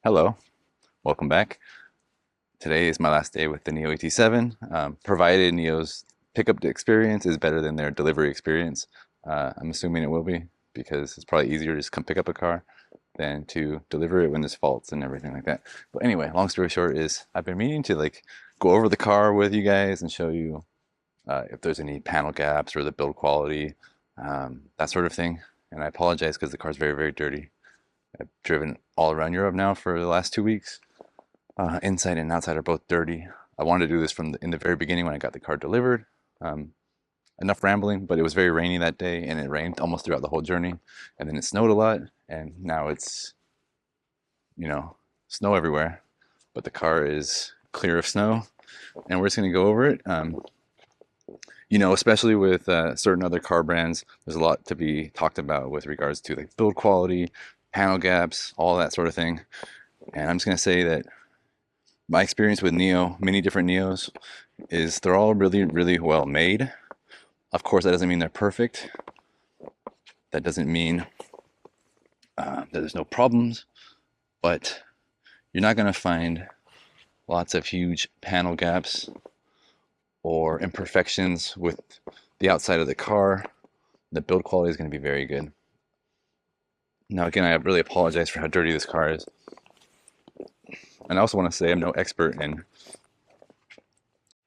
Hello, welcome back. Today is my last day with the NIO ET7. Provided NIO's pickup experience is better than their delivery experience. I'm assuming it will be because it's probably easier to just come pick up a car than to deliver it when there's faults and everything like that. But anyway, long story short is I've been meaning to go over the car with you guys and show you if there's any panel gaps or the build quality, that sort of thing. And I apologize because the car's very, very dirty. I've driven all around Europe now for the last 2 weeks. Inside and outside are both dirty. I wanted to do this in the very beginning when I got the car delivered. Enough rambling, but it was very rainy that day and it rained almost throughout the whole journey. And then it snowed a lot and now it's, snow everywhere. But the car is clear of snow and we're just going to go over it. Especially with certain other car brands, there's a lot to be talked about with regards to like build quality, panel gaps, all that sort of thing. And I'm just going to say that my experience with NIO, many different NIOs, is they're all really, really well made. Of course, that doesn't mean they're perfect. That doesn't mean that there's no problems, but you're not going to find lots of huge panel gaps or imperfections with the outside of the car. The build quality is going to be very good. Now, again, I really apologize for how dirty this car is. And I also want to say I'm no expert in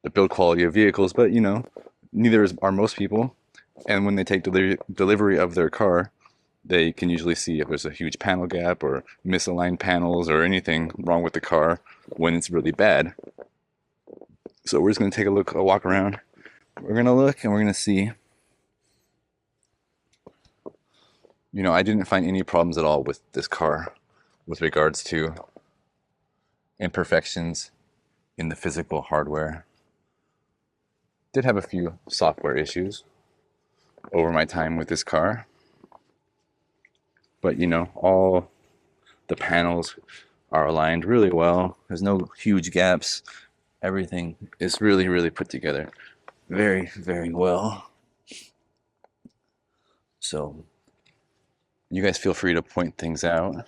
the build quality of vehicles, but neither are most people. And when they take delivery of their car, they can usually see if there's a huge panel gap or misaligned panels or anything wrong with the car when it's really bad. So we're just going to take a walk around. We're going to look and we're going to see. I didn't find any problems at all with this car with regards to imperfections in the physical hardware. Did have a few software issues over my time with this car. But all the panels are aligned really well. There's no huge gaps. Everything is really, really put together very, very well. So you guys feel free to point things out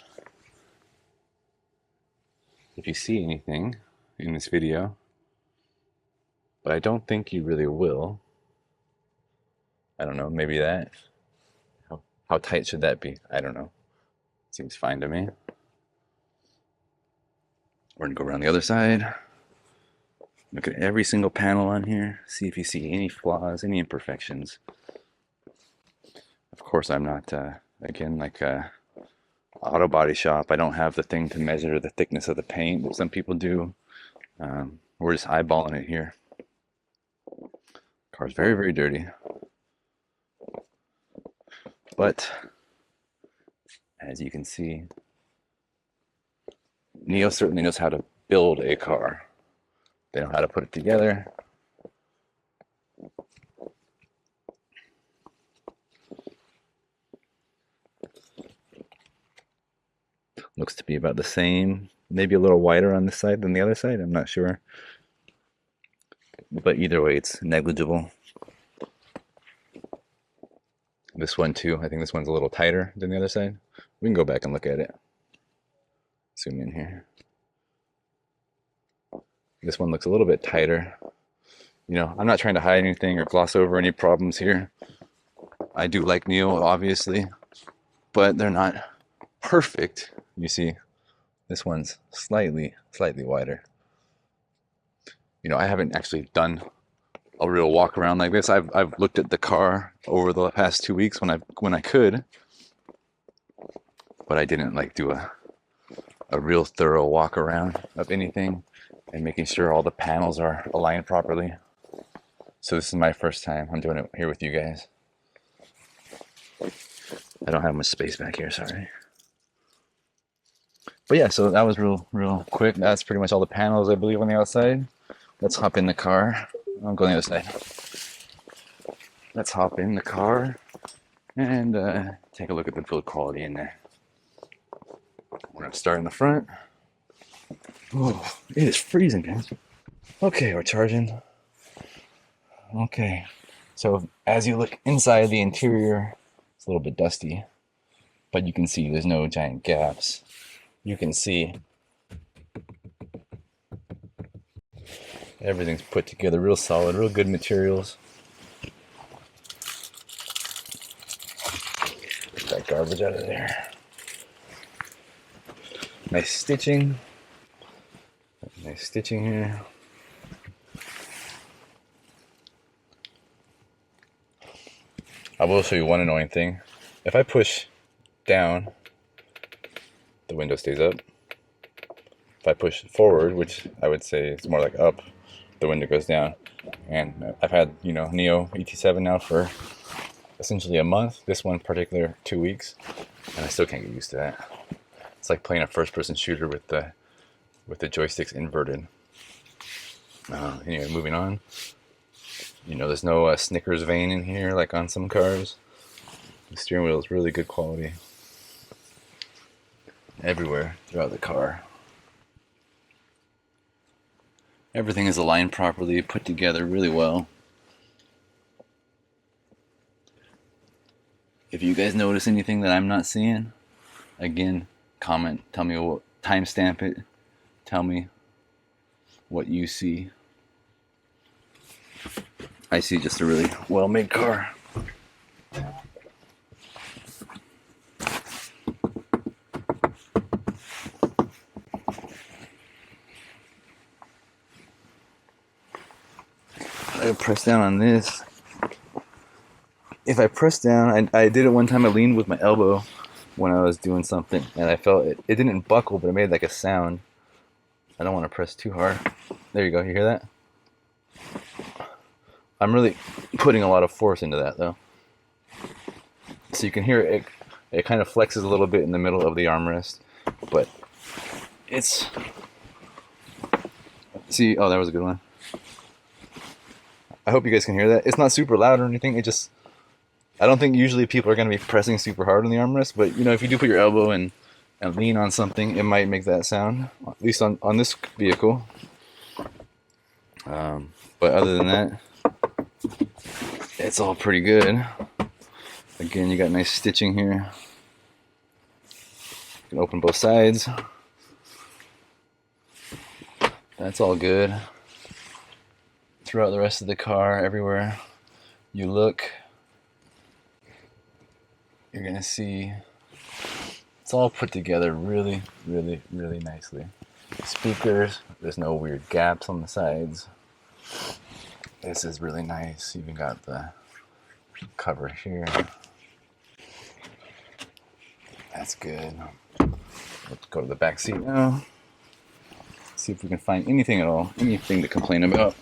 if you see anything in this video, but I don't think you really will. I don't know, maybe that. How tight should that be? I don't know. Seems fine to me. We're gonna go around the other side. Look at every single panel on here. See if you see any flaws, any imperfections. Of course, I'm not, again, like a auto body shop. I don't have the thing to measure the thickness of the paint that some people do. We're just eyeballing it here. Car's very, very dirty. But as you can see, NIO certainly knows how to build a car. They know how to put it together. Looks to be about the same, maybe a little wider on this side than the other side, I'm not sure. But either way, it's negligible. This one too, I think this one's a little tighter than the other side. We can go back and look at it. Zoom in here. This one looks a little bit tighter. I'm not trying to hide anything or gloss over any problems here. I do like NIO, obviously, but they're not perfect. You see, this one's slightly wider. I haven't actually done a real walk around like this. I've looked at the car over the past 2 weeks when I could, but I didn't do a real thorough walk around of anything and making sure all the panels are aligned properly. So this is my first time. I'm doing it here with you guys. I don't have much space back here, sorry. But yeah, so that was real quick. That's pretty much all the panels, I believe, on the outside. Let's hop in the car. I'll go on the other side. Let's hop in the car and take a look at the build quality in there. We're going to start in the front. Oh, it is freezing, guys. Okay, we're charging. Okay, so as you look inside the interior, it's a little bit dusty, but you can see there's no giant gaps. You can see Everything's put together real solid, real good materials. Get that garbage out of there. Nice stitching. Nice stitching here. I will show you one annoying thing. If I push down, the window stays up. If I push forward, which I would say is more like up, the window goes down. And I've had, NIO ET7 now for essentially a month. This one in particular, 2 weeks, and I still can't get used to that. It's like playing a first-person shooter with the joysticks inverted. Anyway, moving on. There's no Snickers vein in here like on some cars. The steering wheel is really good quality. Everywhere throughout the car. Everything is aligned properly, put together really well. If you guys notice anything that I'm not seeing, again, comment, tell me what, timestamp it, tell me what you see. I see just a really well-made car. I press down on this. If I press down, I did it one time. I leaned with my elbow when I was doing something, and I felt it didn't buckle, but it made like a sound. I don't want to press too hard. There you go. You hear that? I'm really putting a lot of force into that though. So you can hear it. It kind of flexes a little bit in the middle of the armrest, but it's... See, oh, that was a good one. I hope you guys can hear that. It's not super loud or anything. It just... I don't think usually people are going to be pressing super hard on the armrest, but if you do put your elbow and lean on something, it might make that sound, at least on this vehicle. But other than that, it's all pretty good. Again, you got nice stitching here. You can open both sides. That's all good. Throughout the rest of the car, everywhere you look, you're gonna see it's all put together really, really, really nicely. Speakers, there's no weird gaps on the sides. This is really nice. Even got the cover here. That's good. Let's go to the back seat now. See if we can find anything at all, anything to complain about.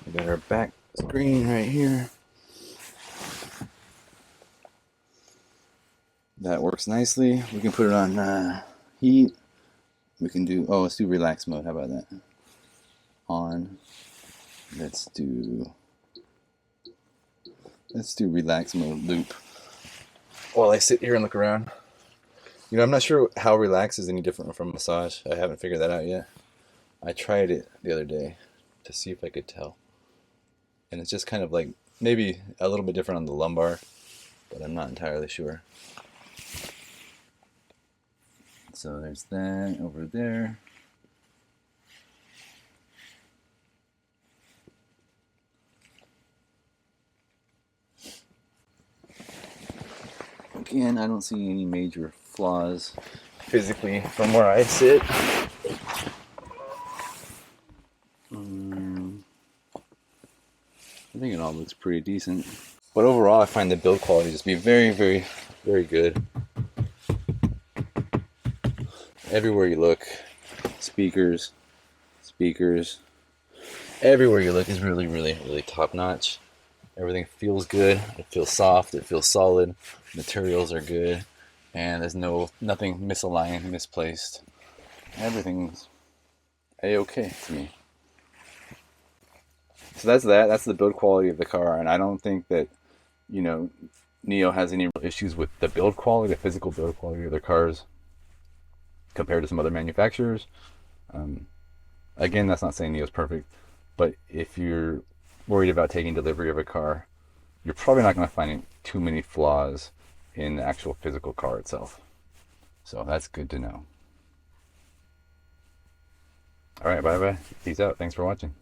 We got our back screen right here. That works nicely. We can put it on heat. We can do, let's do relax mode. How about that? On. Let's do relax mode loop. While I sit here and look around. I'm not sure how relax is any different from massage. I haven't figured that out yet. I tried it the other day to see if I could tell. And it's just kind of like maybe a little bit different on the lumbar, but I'm not entirely sure. So there's that over there. Again, I don't see any major flaws physically from where I sit. I think it all looks pretty decent. But overall, I find the build quality just be very, very, very good. Everywhere you look, speakers, everywhere you look is really, really, really top notch. Everything feels good. It feels soft. It feels solid. Materials are good, and there's nothing misaligned, misplaced. Everything's a-okay to me. So that's that. That's the build quality of the car, and I don't think that NIO has any real issues with the build quality, the physical build quality of their cars compared to some other manufacturers. Again, that's not saying NIO's perfect, but if you're worried about taking delivery of a car you're probably not going to find too many flaws in the actual physical car itself. So that's good to know. All right, bye bye. Peace out. Thanks for watching.